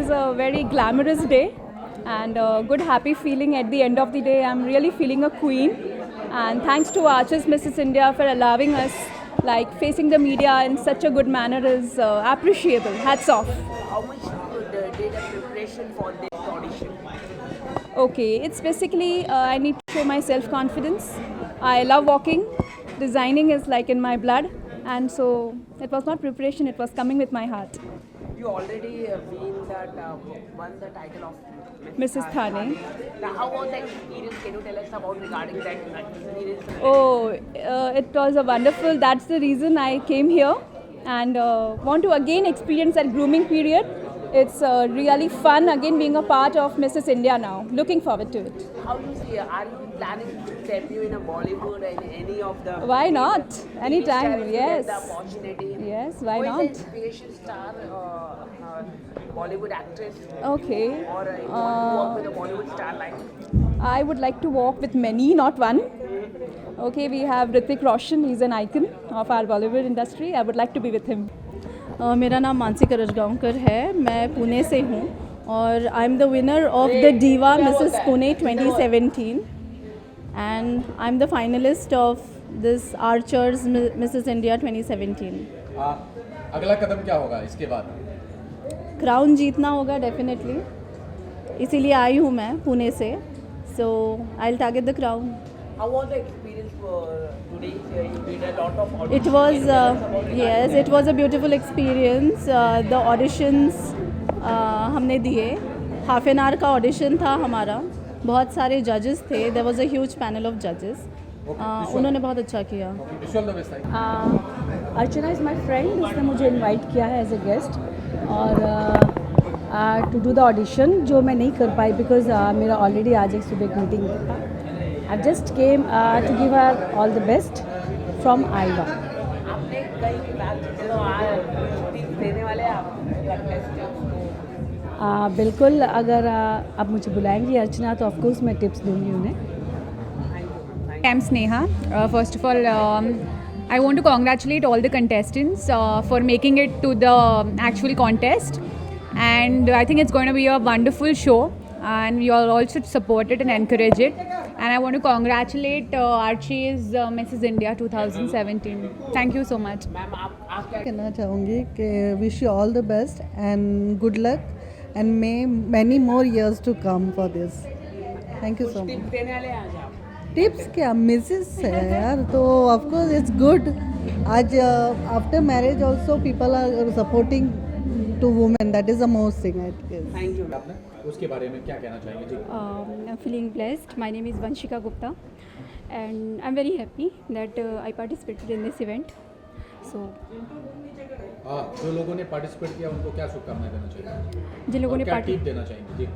is a very glamorous day and a good happy feeling at the end of the day. I'm really feeling a queen, and thanks to Archers Mrs. India for allowing us, like, facing the media in such a good manner is appreciable. Hats off. How much did the preparation for this audition? Okay, it's basically I need to show my self-confidence. I love walking. Designing is like in my blood, and so it was not preparation, it was coming with my heart. You already won the title of Mrs. Thane. Now, how was the experience? Can you tell us about regarding that experience? Oh, it was a wonderful. That's the reason I came here and want to again experience that grooming period. It's really fun again being a part of Mrs. India now. Looking forward to it. How do you see? Are you planning to debut in a Bollywood and any of the? Why not? Anytime. If you Yes. get the opportunity. Yes. Why Who not? is the inspiration star? Bollywood actress. Okay. Or you want to work with a Bollywood star like? I would like to walk with many, not one. Okay, we have Hrithik Roshan. He's an icon of our Bollywood industry. I would like to be with him. मेरा नाम मानसी करजगांवकर है, मैं पुणे से हूँ और I am the winner of the diva Mrs Pune 2017 and I am the finalist of this archers Mrs India 2017. अगला कदम क्या होगा इसके बाद? क्राउन जीतना होगा डेफिनेटली, इसीलिए आई हूँ मैं पुणे से. So I will target the crown. How was the experience today? You did a lot of auditions. It was yes, it was a beautiful experience. The auditions हमने दिए. हाफ एन आवर का audition था हमारा. बहुत सारे जजेस थे. There was a huge panel of judges. उन्होंने बहुत अच्छा किया. अर्चना इज़ माई फ्रेंड. उसने मुझे इनवाइट किया है एज ए गेस्ट और टू डू द ऑडिशन, जो मैं नहीं कर पाई बिकॉज मेरा ऑलरेडी आज एक सुबह मीटिंग था. I just came to give her all the best from Iowa. आपने कई किताब चलो टिप्स देने वाले आप बिल्कुल, अगर आप मुझे बुलाएंगी अर्चना तो ऑफकोर्स मैं टिप्स दूंगी उन्हें. I'm Sneha. First of all, I want to congratulate all the contestants for making it to the actual contest, and I think it's going to be a wonderful show, and you all should support it and encourage it. And I want to congratulate Archie's Mrs. India 2017. Thank you so much. Ma'am आप क्या कहना चाहूँगी कि wish you all the best and good luck and may many more years to come for this. Thank you so tips much. देने वाले हैं आज आप? टिप्स क्या, मिसेस है यार, तो ऑफकोर्स इट्स गुड. आज after marriage also people are supporting to women. That is the most thing I guess. Thank you. आपने उसके बारे में क्या कहना चाहेंगे जी? I'm feeling blessed. My name is Vanshika Gupta and I'm very happy that I participated in this event. So जो लोगों ने पार्टिसिपेट किया उनको क्या शुभकामनाएं देना चाहिए? जिन लोगों ने क्या टिप देना चाहेंगे जी?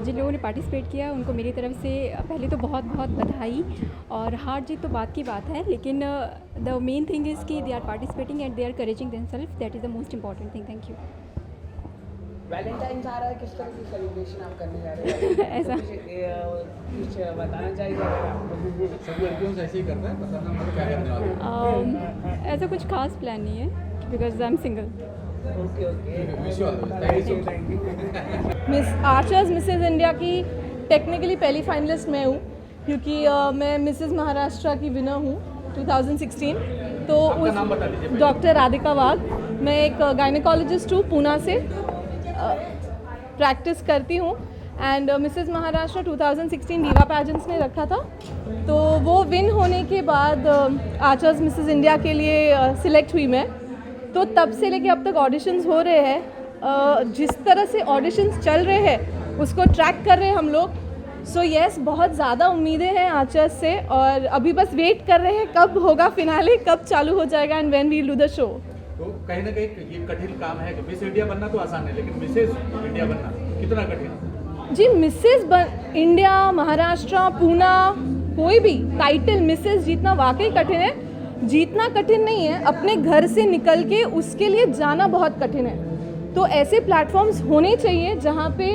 जिन लोगों ने पार्टिसिपेट किया उनको मेरी तरफ से पहले तो बहुत बहुत बधाई. और हार जीत तो बात की बात है, लेकिन द मेन थिंग इज़ कि they are participating and they are encouraging themselves. That is the most important thing. Thank you. Valentine's आ रहा है, किस तरह की सेलिब्रेशन आप करने जा रहे हैं? ऐसा कुछ बताना चाहिए अगर आप? सब लड़कियों से ऐसे ही करते हैं, बताना मतलब क्या करने वाले हैं? ऐसा कुछ खास प्लान नहीं है because I am single. Okay okay. Wish you all the best. Thank you so much. Miss archers Mrs India की टेक्निकली पहली फाइनलिस्ट मैं हूँ, क्योंकि मैं मिसेस महाराष्ट्र की विनर हूँ 2016. तो आपका नाम बता दीजिए. डॉक्टर राधिका वाघ. मैं एक गायनेकोलॉजिस्ट हूँ, पूना से प्रैक्टिस करती हूँ. And Mrs Maharashtra 2016 diva pageants ने रखा था, तो वो विन होने के बाद आर्चर्स मिसेस इंडिया के लिए सिलेक्ट हुई मैं. तो तब से लेके अब तक ऑडिशंस हो रहे हैं. जिस तरह से ऑडिशंस चल रहे हैं उसको ट्रैक कर रहे हैं हम लोग. सो येस, बहुत ज़्यादा उम्मीदें हैं आर्चर्स से, और अभी बस वेट कर रहे हैं कब होगा फिनाले, कब चालू हो जाएगा and when we will do the show. तो कहीं ना कहीं ये कठिन काम है कि मिस इंडिया बनना तो आसान है, लेकिन मिसेस इंडिया बनना कितना कठिन है? जी, मिसेस इंडिया, महाराष्ट्र, पूना, कोई भी टाइटल मिसेस जीतना वाकई कठिन है. जीतना कठिन नहीं है, अपने घर से निकल के उसके लिए जाना बहुत कठिन है. तो ऐसे प्लेटफॉर्म्स होने चाहिए जहाँ पे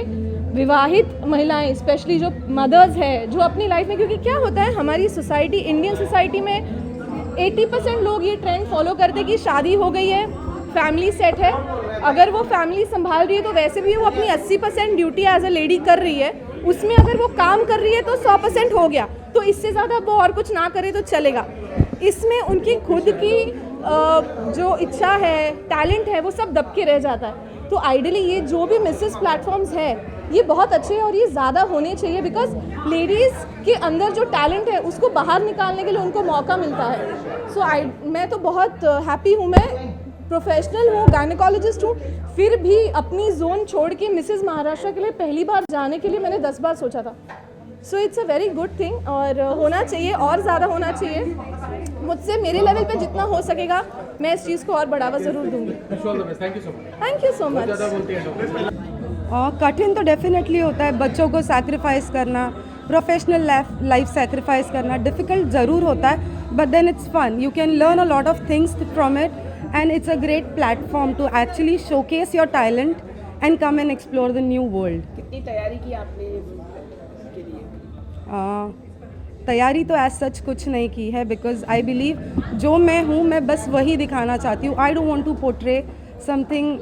विवाहित महिलाएं, स्पेशली जो मदर्स है, जो अपनी लाइफ में, क्योंकि क्या होता है हमारी सोसाइटी, इंडियन सोसाइटी में 80% लोग ये ट्रेंड फॉलो करते कि शादी हो गई है, फैमिली सेट है, अगर वो फैमिली संभाल रही है तो वैसे भी वो अपनी 80% ड्यूटी एज अ लेडी कर रही है, उसमें अगर वो काम कर रही है तो 100% हो गया, तो इससे ज़्यादा वो और कुछ ना करे तो चलेगा। इसमें उनकी खुद की जो इच्छा है, टैलेंट है, वो सब दबके रह जाता है। तो आइडियली ये जो भी मिसेस प्लेटफॉर्म्स है ये बहुत अच्छे हैं और ये ज़्यादा होने चाहिए, बिकॉज लेडीज़ के अंदर जो टैलेंट है उसको बाहर निकालने के लिए उनको मौका मिलता है। सो मैं तो बहुत हैप्पी हूँ, मैं प्रोफेशनल हूँ, गायनेकोलॉजिस्ट हूँ, फिर भी अपनी जोन छोड़ के मिसेस महाराष्ट्र के लिए पहली बार जाने के लिए मैंने 10 बार सोचा था। So it's a very good thing और होना चाहिए और ज़्यादा होना चाहिए। मुझसे मेरे लेवल पे जितना हो सकेगा मैं इस चीज़ को और बढ़ावा ज़रूर दूंगी। Thank you so much. और कठिन तो डेफिनेटली होता है, बच्चों को सैक्रिफाइस करना, प्रोफेशनल लाइफ सैक्रिफाइस करना डिफ़िकल्ट ज़रूर होता है, but then it's fun, you can learn a lot of things from it and it's a great platform to actually showcase your talent and come and explore the new world. कितनी तैयारी की आपने इसके लिए? तैयारी तो एज सच कुछ नहीं की है, बिकॉज आई बिलीव जो मैं हूँ मैं बस वही दिखाना चाहती हूँ। I don't want to portray something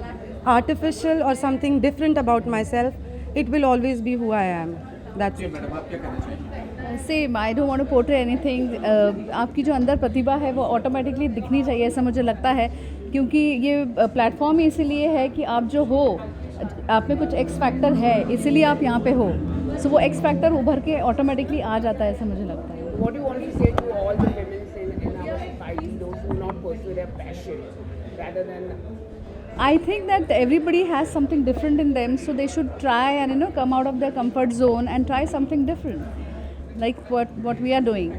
artificial और something different about myself. It will always be who I am, that's it. Madam आप क्या कहना चाहिए? Same, I don't want to portray anything. आपकी जो अंदर प्रतिभा है वो ऑटोमेटिकली दिखनी चाहिए, ऐसा मुझे लगता है, क्योंकि ये प्लेटफॉर्म ही इसीलिए है कि आप जो हो, आप में कुछ एक्स फैक्टर है, इसीलिए आप यहाँ पे हो। सो वो एक्स फैक्टर उभर के ऑटोमेटिकली आ जाता है, ऐसा मुझे लगता है। What do you want to say to all the women in our society, those who not pursue their passion rather than? I think that everybody has something different in them, so they should try and come out of their comfort zone and try something different, like what we are doing.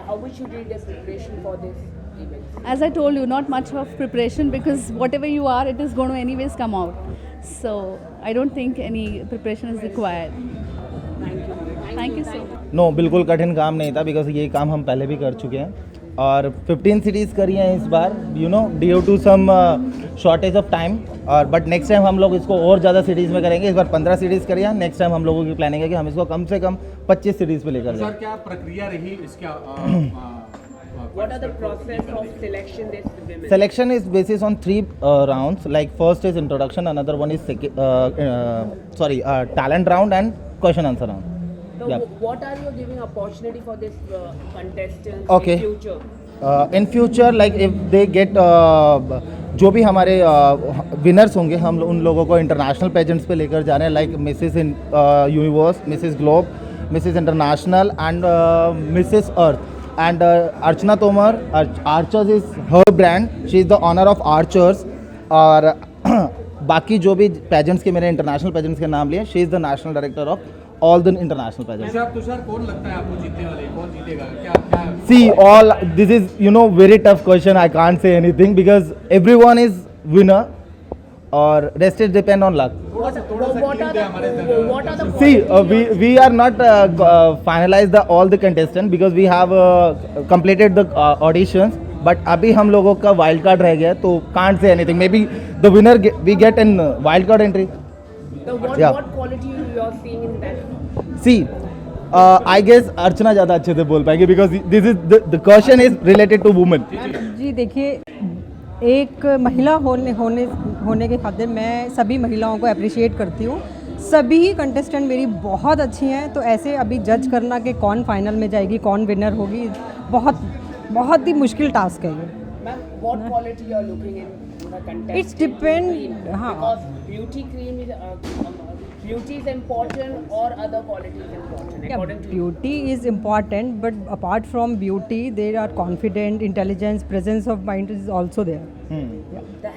How we should read the preparation for this event? As I told you, not much of preparation, because whatever you are, it is going to anyways come out. So I don't think any preparation is required. Thank you so much. No बिल्कुल कठिन काम नहीं था, because ये काम हम पहले भी कर चुके हैं और 15 सीरीज़ करी हैं इस बार, you know, due to some shortage of time. और बट नेक्स्ट टाइम हम लोग इसको और ज़्यादा सीरीज़ में करेंगे। इस बार 15 सीरीज़ करी है, नेक्स्ट टाइम हम लोगों की प्लानिंग है कि हम इसको कम से कम 25 सीरीज़ पे लेकर जाएं। सर क्या प्रक्रिया रही इसका? What are the process of selection this women? Selection is basis on 3 rounds. Like first is introduction, another one is talent round and question answer round. So Yeah. what are you giving opportunity for this contestants Okay. in future? In future, like if they get जो भी हमारे winners होंगे, हम उन लोगों को international pageants पे लेकर जा रहे हैं, like Mrs Universe, Mrs Globe, Mrs International and Mrs Earth. And Archana Tomar, Archers is her brand, she is the owner of Archers. और बाकी जो भी पेजेंट्स के मेरे इंटरनेशनल पेजेंट्स के नाम लिए, she is the national director of all the international pageants. Tushar कौन लगता है आपको जीतने वाले? कौन जीतेगा? क्या? See, all this is, you know, very tough question. I can't say anything because everyone is winner, or rest is depend on luck. What are the See, we are not finalized all the contestants because we have completed the auditions. But अभी हम लोगों का wild card रह गया, तो can't say anything. Maybe the winner we get in wild card entry. Yeah. what quality you are seeing in that? See, I guess अर्चना ज़्यादा अच्छे से बोल पाएंगे because this is the question is related to women. जी देखिए, एक महिला होने के खातिर मैं सभी महिलाओं को अप्रिशिएट करती हूँ। सभी ही कंटेस्टेंट मेरी बहुत अच्छी हैं, तो ऐसे अभी जज करना कि कौन फाइनल में जाएगी, कौन विनर होगी, बहुत ही मुश्किल टास्क है ये। Ma'am, what quality you are looking in the contestant? It's depend, cream? हाँ। Because beauty is important or other quality is important according to you? Beauty is important, but apart from beauty, there are confident, intelligence, presence of mind is also there.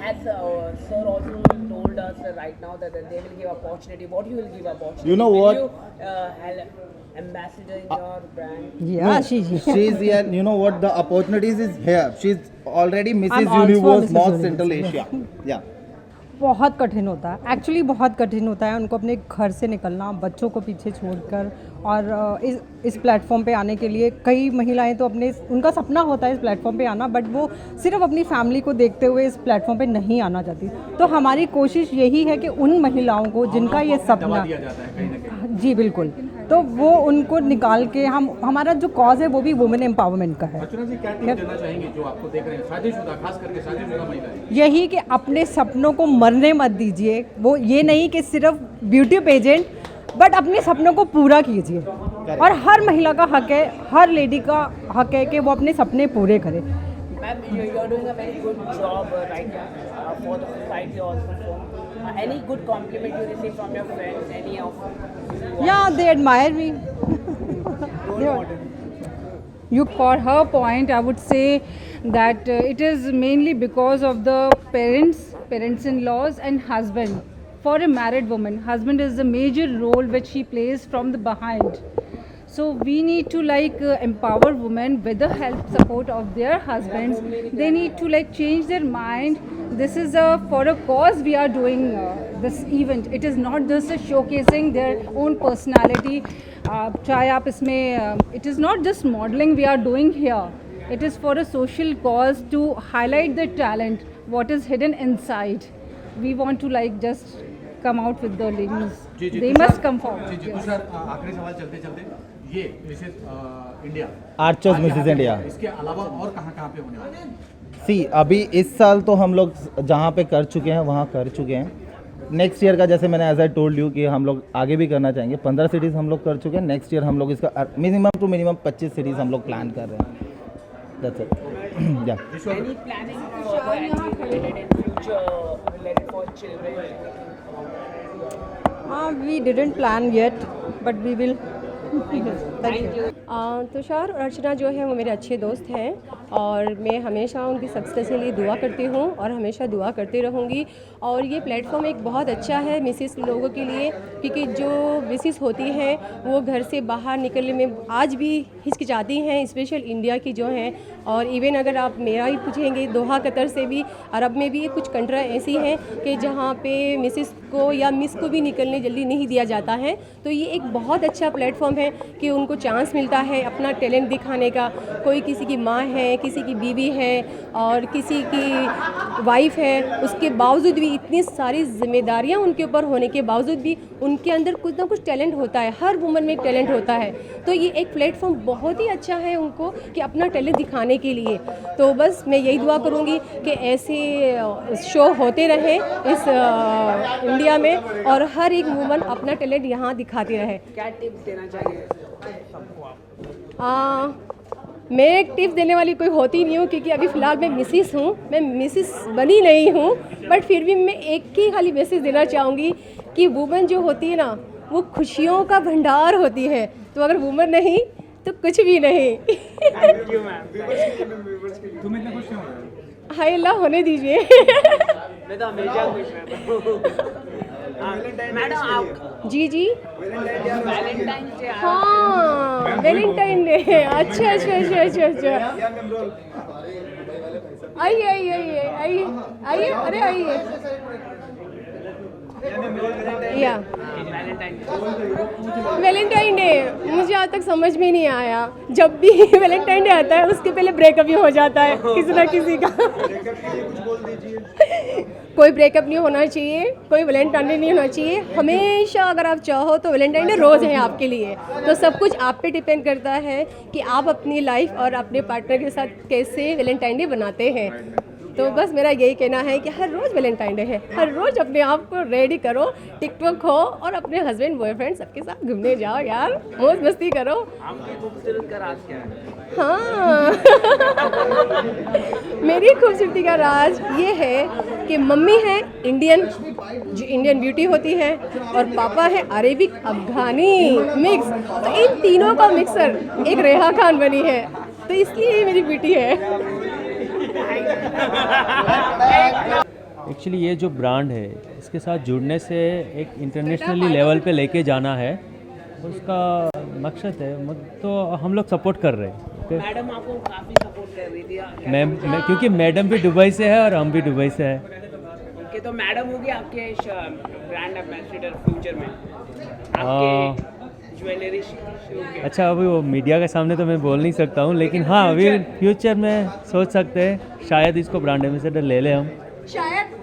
Has sir also told us right now that they will give opportunity. What you will give opportunity? You know what? Will you ambassador in your brand? Yeah, she She's here. You know what? The opportunities is here. She's already I'm Mrs. also Universe, Mrs. North Universe. Central Asia. Yeah. बहुत कठिन होता है, actually बहुत कठिन होता है उनको अपने घर से निकलना, बच्चों को पीछे छोड़कर, और इस प्लेटफॉर्म पे आने के लिए कई महिलाएं तो उनका सपना होता है इस प्लेटफॉर्म पे आना, बट वो सिर्फ अपनी फैमिली को देखते हुए इस प्लेटफॉर्म पे नहीं आना चाहती। तो हमारी कोशिश यही है कि उन महिलाओं को जिनका ये सपना, जी बिल्कुल, तो वो उनको निकाल के हमारा जो कॉज है वो भी वुमेन एम्पावरमेंट का है। अर्चना जी क्या टिप देना चाहेंगे जो आपको देख रहे हैं शादीशुदा, खास करके शादीशुदा महिलाएं? यही कि अपने सपनों को मरने मत दीजिए। वो ये नहीं कि सिर्फ ब्यूटी पेजेंट, बट अपने सपनों को पूरा कीजिए। और हर महिला का हक है, हर लेडी का हक है कि वो अपने सपने पूरे करे। Ma'am, you're doing a very good job right now for the society also. Any good compliment you receive from your friends, any of? Yeah, they admire me. For her point, I would say that it is mainly because of the parents-in-laws and husband. For a married woman, husband is the major role which he plays from the behind. So we need to empower women with the help support of their husbands. They need to change their mind. This is for a cause we are doing this event. It is not just showcasing their own personality. चाहे आप इसमें it is not just modeling we are doing here. It is for a social cause to highlight the talent, what is hidden inside. We want to just come out with the ladies. They must come forward. जी तुषार, आखिरी सवाल चलते चलते, ये Mrs India, archers Mrs India, इसके अलावा और कहाँ पे होने वाला है? सी अभी इस साल तो हम लोग जहाँ पे कर चुके हैं वहाँ कर चुके हैं। नेक्स्ट ईयर का जैसे मैंने एज आई टोल्ड यू कि हम लोग आगे भी करना चाहेंगे। 15 सिटीज़ हम लोग कर चुके हैं। नेक्स्ट ईयर हम लोग इसका मिनिमम टू मिनिमम 25 सिटीज़ हम लोग प्लान कर रहे हैं। That's it. Yeah. Any planning further related in future related for children? We didn't plan yet, but we will. Thank you. Tushar और अर्चना जो है वो मेरे अच्छे दोस्त हैं और मैं हमेशा उनकी सक्सेस के लिए दुआ करती हूँ और हमेशा दुआ करती रहूँगी। और ये प्लेटफॉर्म एक बहुत अच्छा है मिसेस लोगों के लिए, क्योंकि जो मिसेस होती हैं वो घर से बाहर निकलने में आज भी हिचकिचाती हैं, स्पेशल इंडिया की जो हैं। और इवन अगर आप मेरा ही पूछेंगे, दोहा कतर से भी अरब में भी कुछ कंट्री ऐसी हैं कि जहाँ पे मिसेस को या मिस को भी निकलने जल्दी नहीं दिया जाता है। तो ये एक बहुत अच्छा प्लेटफॉर्म है कि उनको चांस मिलता है अपना टैलेंट दिखाने का। कोई किसी की माँ है, किसी की बीवी है और किसी की वाइफ है, उसके बावजूद भी इतनी सारी जिम्मेदारियां उनके ऊपर होने के बावजूद भी उनके अंदर कुछ ना कुछ टैलेंट होता है। हर वुमन में एक टैलेंट होता है। तो ये एक प्लेटफॉर्म बहुत ही अच्छा है उनको कि अपना टैलेंट दिखाने के लिए। तो बस मैं यही दुआ करूँगी कि ऐसे शो होते रहे इस इंडिया में और हर एक वुमन अपना टैलेंट यहाँ दिखाती रहे। क्या टिप्स देना चाहिए सबको आप? मैं एक टिप्स देने वाली कोई होती नहीं हूँ, क्योंकि अभी फ़िलहाल मैं मिसिस हूँ, मैं मिसिस बनी नहीं हूँ। बट फिर भी मैं एक ही खाली मैसेज देना चाहूँगी कि वुमन जो होती है ना वो खुशियों का भंडार होती है। तो अगर वुमन नहीं तो कुछ भी नहीं। Thank you ma'am. तुम इतने खुश क्यों हो रहे हो? हाय अल्लाह होने दीजिए। मैं तो हमेशा खुश रहता हूँ। मैडम आप जी जी वैलेंटाइन डे हाँ वैलेंटाइन डे। अच्छा अच्छा अच्छा अच्छा अच्छा आइए आइए आइए आइए आइए अरे आइए या वैलेंटाइन डे मुझे आज तक समझ में नहीं आया। जब भी वैलेंटाइन डे आता है उसके पहले ब्रेकअप ही हो जाता है किसी ना किसी का। कोई ब्रेकअप नहीं होना चाहिए, कोई वैलेंटाइन डे नहीं होना चाहिए। हमेशा अगर आप चाहो तो वैलेंटाइन डे रोज़ है आपके लिए। तो सब कुछ आप पे डिपेंड करता है कि आप अपनी लाइफ और अपने पार्टनर के साथ कैसे वैलेंटाइन डे बनाते हैं। तो बस मेरा यही कहना है कि हर रोज़ वैलेंटाइन डे है, हर रोज़ अपने आप को रेडी करो, टिकटॉक हो और अपने हस्बैंड बॉयफ्रेंड सबके साथ घूमने जाओ यार, मौज मस्ती करो। आपकी खूबसूरत का राज क्या है? हाँ मेरी खूबसूरती का राज ये है कि मम्मी है इंडियन, जो इंडियन ब्यूटी होती है, और पापा है अरेबिक अफगानी मिक्स। तो इन तीनों का मिक्सर एक रेहा खान बनी है, तो इसलिए ये मेरी ब्यूटी है। एक्चुअली ये जो ब्रांड है इसके साथ जुड़ने से एक इंटरनेशनली लेवल पे लेके जाना है, उसका मकसद है। तो हम लोग सपोर्ट कर रहे हैं। मैडम आपको काफ़ी सपोर्ट कर रही थी। मैं क्योंकि मैडम भी दुबई से है और हम भी दुबई से है। ओके, तो मैडम होगी आपके ब्रांड एम्बेसडर फ्यूचर में आपके ज्वेलरी शो के? अच्छा, अभी वो मीडिया के सामने तो मैं बोल नहीं सकता हूँ, लेकिन हाँ अभी फ्यूचर में सोच सकते हैं शायद इसको ब्रांड एम्बेसडर ले लें हम शायद।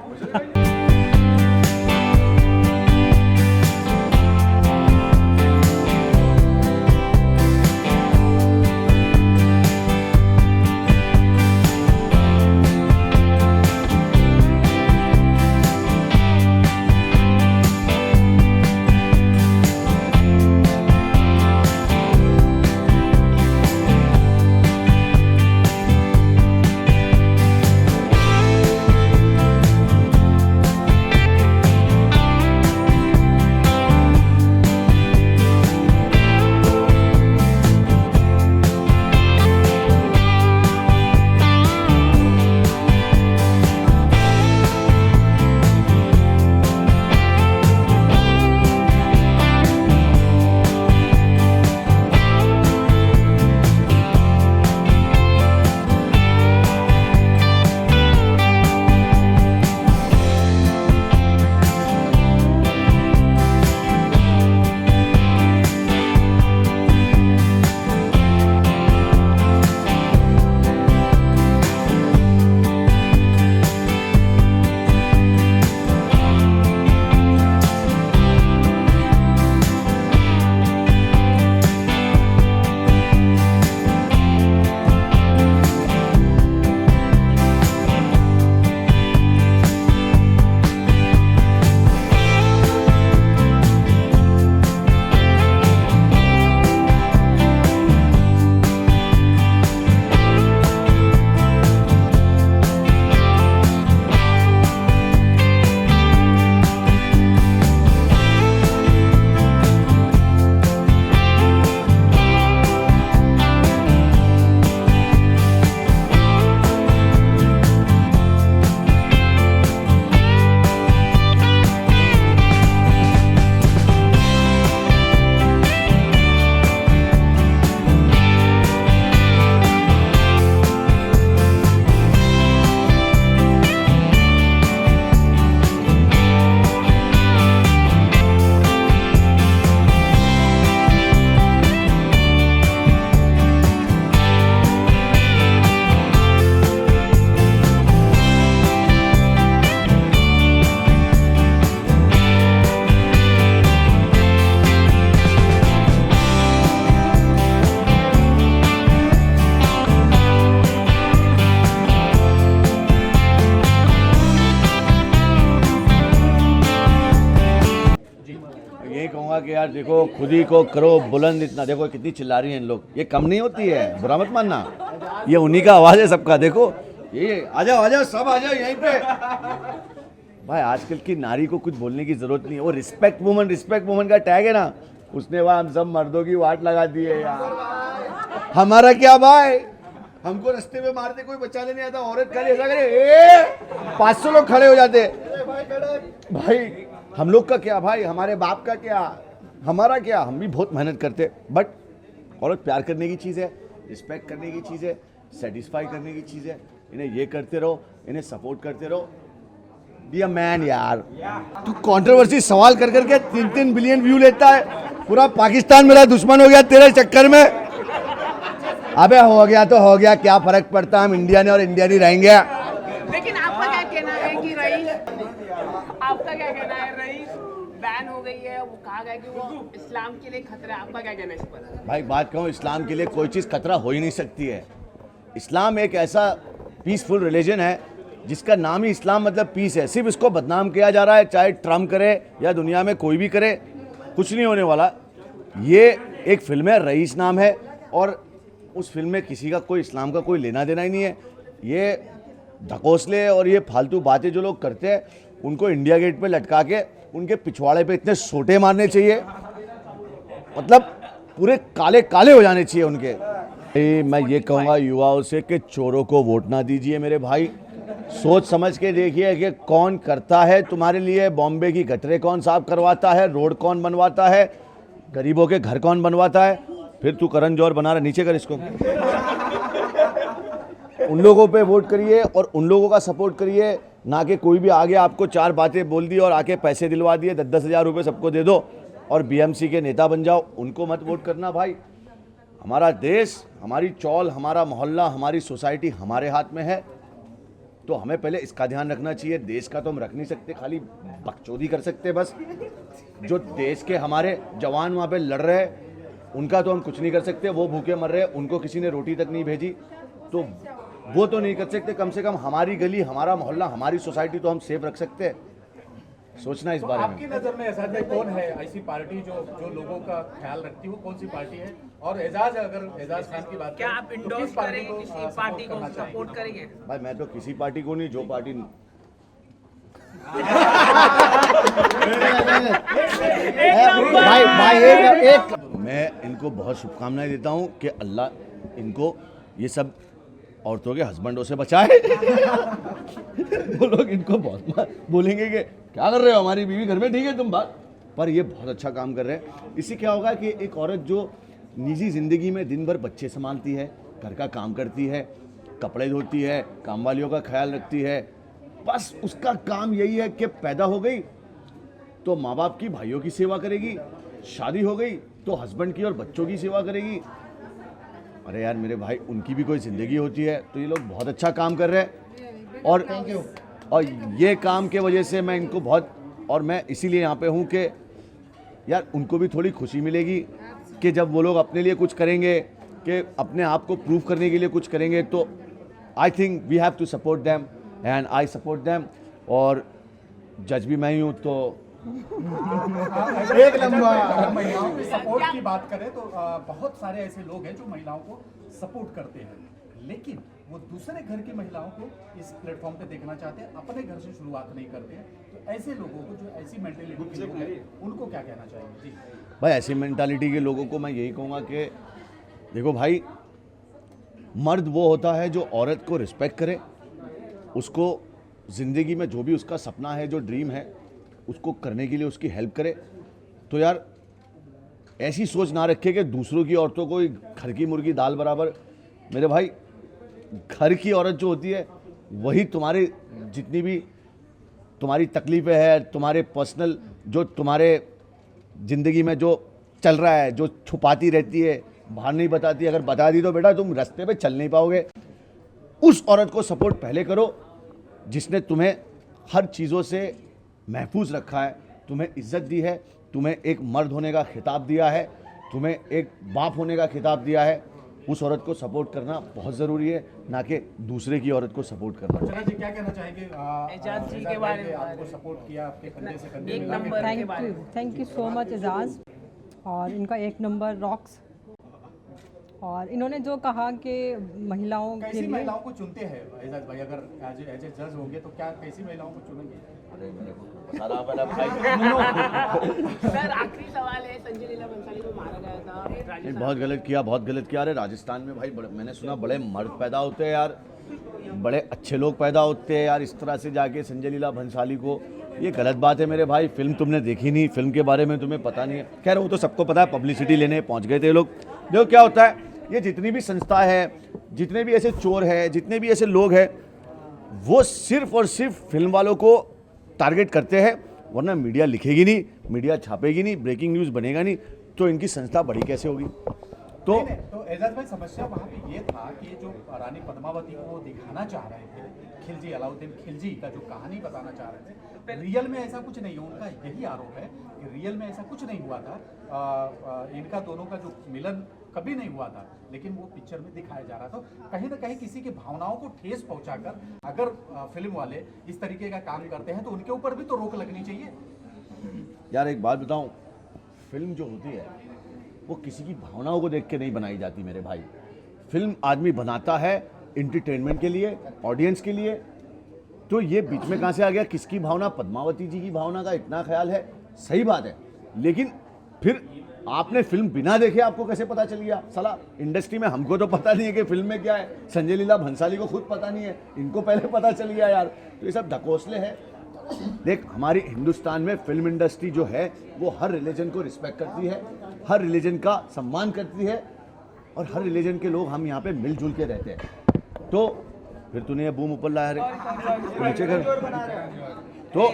यही कहूँगा कि यार देखो खुद ही को करो बुलंद, इतना देखो कितनी चिल्ला रही हैं इन लोग, ये कम नहीं होती है, बुरा मत मानना, ये उन्हीं का आवाज़ है सबका। देखो ये आ जाओ सब आ जाओ यहीं पे। भाई आजकल की नारी को कुछ बोलने की जरूरत नहीं है, वो रिस्पेक्ट वुमन का टैग है ना, उसने वहाँ हम सब मर्दों की वाट लगा दी है यार। हमारा क्या भाई, हमको रास्ते में मारते कोई बचाने नहीं आता, औरत करे ऐसा करे 500 लोग खड़े हो जाते। भाई हम लोग का क्या भाई, हमारे बाप का क्या, हमारा क्या, हम भी बहुत मेहनत करते, बट औरत प्यार करने की चीज़ है, रिस्पेक्ट करने की चीज़ है, सेटिस्फाई करने की चीज़ है। इन्हें ये करते रहो, इन्हें सपोर्ट करते रहो। बी अ मैन यार। तू कंट्रोवर्सी सवाल कर करके 3-3 बिलियन व्यू लेता है, पूरा पाकिस्तान मेरा दुश्मन हो गया तेरे चक्कर में। अबे हो गया तो हो गया, क्या फर्क पड़ता है, हम इंडियन है और इंडियन ही रहेंगे। लेकिन आपका क्या कहना है कि रईस, आपका क्या कहना है, रईस बैन हो गई है, वो कहा गया कि वो इस्लाम के लिए खतरा है, आपका क्या कहना है इस पर? भाई बात कहूँ, इस्लाम के लिए कोई चीज़ खतरा हो ही नहीं सकती है। इस्लाम एक ऐसा पीसफुल रिलीजन है जिसका नाम ही इस्लाम मतलब पीस है। सिर्फ इसको बदनाम किया जा रहा है, चाहे ट्रम्प करे या दुनिया में कोई भी करे, कुछ नहीं होने वाला। ये एक फिल्म है, रईस नाम है, और उस फिल्म में किसी का कोई इस्लाम का कोई लेना देना ही नहीं है। ये ढकोसले और ये फालतू बातें जो लोग करते हैं, उनको इंडिया गेट पे लटका के उनके पिछवाड़े पे इतने सोटे मारने चाहिए, मतलब पूरे काले काले हो जाने चाहिए उनके। मैं ये कहूँगा युवाओं से कि चोरों को वोट ना दीजिए मेरे भाई, सोच समझ के देखिए कि कौन करता है तुम्हारे लिए, बॉम्बे की गटरें कौन साफ करवाता है, रोड कौन बनवाता है, गरीबों के घर कौन बनवाता है। फिर तू करण जौहर बना रहा, नीचे कर इसको। उन लोगों पे वोट करिए और उन लोगों का सपोर्ट करिए, ना कि कोई भी आगे आपको 4 बातें बोल दी और आके पैसे दिलवा दिए, 10-10 हज़ार रुपये सबको दे दो और बीएमसी के नेता बन जाओ, उनको मत वोट करना भाई। हमारा देश, हमारी चौल, हमारा मोहल्ला, हमारी सोसाइटी हमारे हाथ में है, तो हमें पहले इसका ध्यान रखना चाहिए। देश का तो हम रख नहीं सकते, खाली बकचोदी कर सकते बस। जो देश के हमारे जवान वहाँ पे लड़ रहे हैं, उनका तो हम कुछ नहीं कर सकते, वो भूखे मर रहे हैं, उनको किसी ने रोटी तक नहीं भेजी, तो वो तो नहीं कर सकते। कम से कम हमारी गली, हमारा मोहल्ला, हमारी सोसाइटी तो हम सेफ रख सकते हैं। सोचना इस तो बारे में। आपकी नज़र में एजाज भाई कौन है ऐसी पार्टी जो लोगों का ख्याल रखती है, वो कौन सी पार्टी है? और एजाज, अगर एजाज खान की बात क्या करें, आप तो इंडोर्स किस पार्टी करेंगे, किसी support पार्टी को करना चाहिए? सपोर्ट करेंगे? भाई मैं तो किसी पार्टी को नहीं, जो पार्टी मैं इनको बहुत शुभकामनाएं देता हूं कि अल्लाह इनको ये सब औरतों के हस्बैंडों से बचाए। वो लोग इनको बहुत बोलेंगे कि क्या कर रहे हो, हमारी बीवी घर में ठीक है तुम बात, पर ये बहुत अच्छा काम कर रहे हैं। इससे क्या होगा कि एक औरत जो निजी ज़िंदगी में दिन भर बच्चे संभालती है, घर का काम करती है, कपड़े धोती है, काम वालियों का ख्याल रखती है, बस उसका काम यही है कि पैदा हो गई तो माँ बाप की, भाइयों की सेवा करेगी, शादी हो गई तो हस्बैंड की और बच्चों की सेवा करेगी। अरे यार मेरे भाई, उनकी भी कोई ज़िंदगी होती है, तो ये लोग बहुत अच्छा काम कर रहे हैं। और ये काम के वजह से मैं इनको बहुत, और मैं इसीलिए यहाँ पे हूँ कि यार उनको भी थोड़ी खुशी मिलेगी कि जब वो लोग अपने लिए कुछ करेंगे, कि अपने आप को प्रूव करने के लिए कुछ करेंगे, तो I think we have to support them and I support them. और जज भी मैं ही हूँ, तो एक लम्बा महिलाओं के सपोर्ट की बात करें तो बहुत सारे ऐसे लोग हैं जो महिलाओं को सपोर्ट करते हैं, लेकिन वो दूसरे घर की महिलाओं को इस प्लेटफॉर्म पे देखना चाहते हैं, अपने घर से शुरुआत नहीं करते हैं। तो ऐसे लोगों को, जो ऐसी मेंटेलिटी के लोग हैं, उनको क्या कहना चाहेंगे? जी भाई, ऐसी मेंटालिटी के लोगों को मैं यही कहूँगा कि देखो भाई, मर्द वो होता है जो औरत को रिस्पेक्ट करे, उसको ज़िंदगी में जो भी उसका सपना है, जो ड्रीम है, उसको करने के लिए उसकी हेल्प करे। तो यार ऐसी सोच ना रखे कि दूसरों की औरतों को घर की मुर्गी दाल बराबर। मेरे भाई, घर की औरत जो होती है वही तुम्हारे जितनी भी तुम्हारी तकलीफ़ें हैं, तुम्हारे पर्सनल जो तुम्हारे ज़िंदगी में जो चल रहा है, जो छुपाती रहती है, बाहर नहीं बताती, अगर बता दी तो बेटा तुम रास्ते पे चल नहीं पाओगे। उस औरत को सपोर्ट पहले करो जिसने तुम्हें हर चीज़ों से महफूज रखा है, तुम्हें इज्जत दी है, तुम्हें एक मर्द होने का खिताब दिया है, तुम्हें एक बाप होने का खिताब दिया है। उस औरत को सपोर्ट करना बहुत ज़रूरी है, ना कि दूसरे की औरत को सपोर्ट करना। अर्चना जी क्या कहना चाहेंगे एजाज जी के बारे में? आपको सपोर्ट किया, आपके कंधे से कंधे एक मिला के number thank you so much Aijaz. और इनका एक नंबर रॉक्स। और इन्होंने जो कहा कि महिलाओं के कैसी लिए महिलाओं को चुनते हैं एजाज भाई, अगर एज ए जज होंगे तो क्या कैसी महिलाओं को चुनेंगे? सर आखिरी सवाल है, संजय लीला भंसाली को मारा गया था नहीं, राजस्थान। बहुत गलत किया, बहुत गलत किया। अरे राजस्थान में भाई मैंने सुना बड़े मर्द पैदा होते हैं यार, बड़े अच्छे लोग पैदा होते हैं यार। इस तरह से जाके संजय लीला भंसाली को, ये गलत बात है मेरे भाई। फिल्म तुमने देखी नहीं, फिल्म के बारे में तुम्हें पता नहीं है। खैर वो तो सबको पता है, पब्लिसिटी लेने पहुंच गए थे लोग। देखो क्या होता है, ये जितनी भी संस्था है, जितने भी ऐसे चोर हैं, जितने भी ऐसे लोग हैं, वो सिर्फ और सिर्फ फिल्म वालों को टारगेट करते हैं, वरना मीडिया लिखेगी नहीं, मीडिया छापेगी नहीं, ब्रेकिंग न्यूज़ बनेगा नहीं, तो इनकी संस्था बड़ी कैसे होगी? तो तो एजाज भाई समस्या वहाँ पे ये था कि जो रानी पद्मावती को वो दिखाना चाह रहे थे, खिलजी अलाउद्दीन खिलजी का जो कहानी बताना चाह रहे थे, रियल में ऐसा कुछ नहीं है। उनका यही आरोप है कि रियल में ऐसा कुछ नहीं हुआ था। इनका दोनों का जो मिलन कभी नहीं हुआ था, लेकिन वो पिक्चर में दिखाया जा रहा था। कहीं ना कहीं किसी की भावनाओं को ठेस पहुंचाकर अगर फिल्म वाले इस तरीके का काम करते हैं तो उनके ऊपर भी तो रोक लगनी चाहिए। यार एक बात बताऊं, फिल्म जो होती है वो किसी की भावनाओं को देख के नहीं बनाई जाती मेरे भाई। फिल्म आदमी बनाता है इंटरटेनमेंट के लिए, ऑडियंस के लिए। तो ये बीच में कहाँ से आ गया? किसकी भावना? पद्मावती जी की भावना का इतना ख्याल है, सही बात है, लेकिन फिर आपने फिल्म बिना देखे आपको कैसे पता चल गया? साला इंडस्ट्री में हमको तो पता नहीं है कि फिल्म में क्या है, संजय लीला भंसाली को खुद पता नहीं है, इनको पहले पता चल गया यार। तो ये सब ढकोसले हैं। देख, हमारी हिंदुस्तान में फिल्म इंडस्ट्री जो है वो हर रिलीजन को रिस्पेक्ट करती है, हर रिलीजन का सम्मान करती है, और हर रिलीजन के लोग हम यहाँ पे मिलजुल के रहते हैं। तो फिर तूने ये बूम ऊपर लाया रे, नीचे कर। तो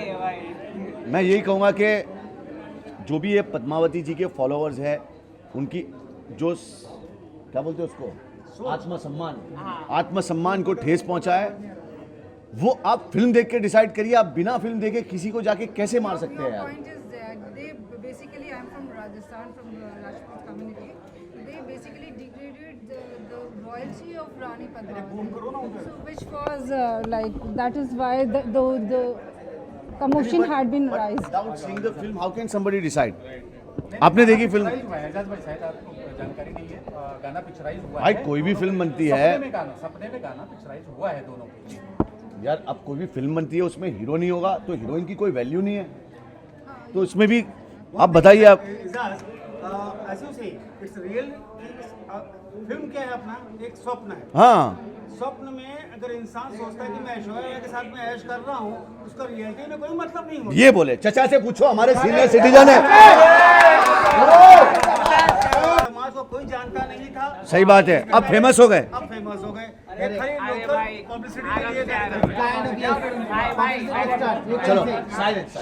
मैं यही कहूँगा कि जो भी ये पद्मावती जी के फॉलोअर्स हैं, उनकी जो क्या बोलते हैं उसको, आत्मसम्मान को ठेस पहुँचाए, वो आप फिल्म देख के डिसाइड करिए। आप बिना फिल्म देखे किसी को जाके कैसे मार सकते हैं यार? Basically, I'm from Rajasthan, from the Rajput community. They basically degraded the royalty of Rani Padmavati, so which was like that is why the commotion had been raised. Without seeing the film, how can somebody decide? आपने देखी film? Ejaz भाई शायद आपको जानकारी नहीं है, गाना picturise हुआ भाई है। कोई भी फिल्म बनती है सपने में गाना पिक्चराइज हुआ है दोनों की। यार, अब कोई भी फिल्म बनती है उसमें हीरो नहीं होगा तो हीरोइन की कोई वैल्यू नहीं है। तो इसमें भी आप बताइए। आप फिल्म क्या है? अपना एक स्वप्न है। हाँ, स्वप्न में अगर इंसान सोचता है कि मैं ऐश्वर्या के साथ में ऐश कर रहा हूँ, उसका रियलिटी में कोई मतलब नहीं होता। ये बोले चचा से पूछो, हमारे सीनियर सिटीजन है। समाज को कोई जानता नहीं था। सही बात है, अब फेमस हो गए। अब फेमस हो गए। अरे भाई, पब्लिसिटी के लिए चलो साइलेंस।